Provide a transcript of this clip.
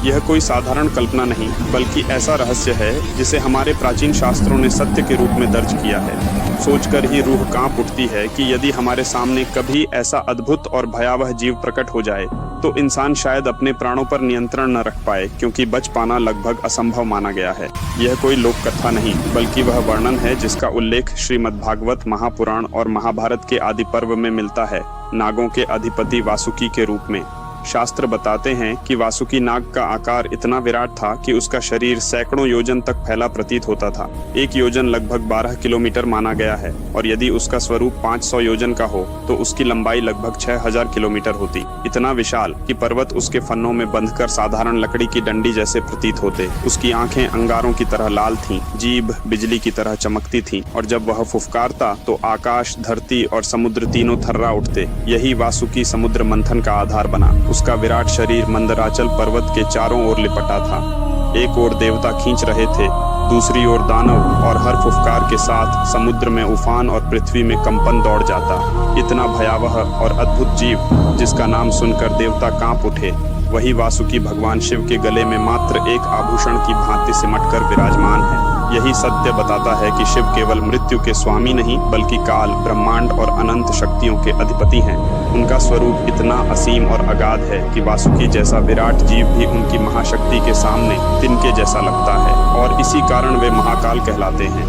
यह कोई साधारण कल्पना नहीं, बल्कि ऐसा रहस्य है जिसे हमारे प्राचीन शास्त्रों ने सत्य के रूप में दर्ज किया है। सोचकर ही रूह कांप उठती है कि यदि हमारे सामने कभी ऐसा अद्भुत और भयावह जीव प्रकट हो जाए तो इंसान शायद अपने प्राणों पर नियंत्रण न रख पाए, क्योंकि बच पाना लगभग असंभव माना गया है। यह कोई लोक कथा नहीं, बल्कि वह वर्णन है जिसका उल्लेख श्रीमद्भागवत, महापुराण और महाभारत के आदि पर्व में मिलता है, नागों के अधिपति वासुकी के रूप में। शास्त्र बताते हैं कि वासुकी नाग का आकार इतना विराट था कि उसका शरीर सैकड़ों योजन तक फैला प्रतीत होता था। एक योजन लगभग 12 किलोमीटर माना गया है, और यदि उसका स्वरूप 500 योजन का हो तो उसकी लंबाई लगभग 6000 किलोमीटर होती। इतना विशाल कि पर्वत उसके फन्नों में बंधकर साधारण लकड़ी की डंडी जैसे प्रतीत होते। उसकी आंखें अंगारों की तरह लाल थीं, जीभ बिजली की तरह चमकती थी, और जब वह फुफकारता तो आकाश, धरती और समुद्र तीनों थर्रा उठते। यही वासुकी समुद्र मंथन का आधार बना। उसका विराट शरीर मंदराचल पर्वत के चारों ओर लिपटा था। एक ओर देवता खींच रहे थे, दूसरी ओर दानव, और हर फुफकार के साथ समुद्र में उफान और पृथ्वी में कंपन दौड़ जाता। इतना भयावह और अद्भुत जीव जिसका नाम सुनकर देवता कांप उठे, वही वासुकी भगवान शिव के गले में मात्र एक आभूषण की भांति सिमटकर विराजमान है। यही सत्य बताता है कि शिव केवल मृत्यु के स्वामी नहीं, बल्कि काल, ब्रह्मांड और अनंत शक्तियों के अधिपति हैं। उनका स्वरूप इतना असीम और अगाध है कि वासुकी जैसा विराट जीव भी उनकी महाशक्ति के सामने तिनके जैसा लगता है, और इसी कारण वे महाकाल कहलाते हैं।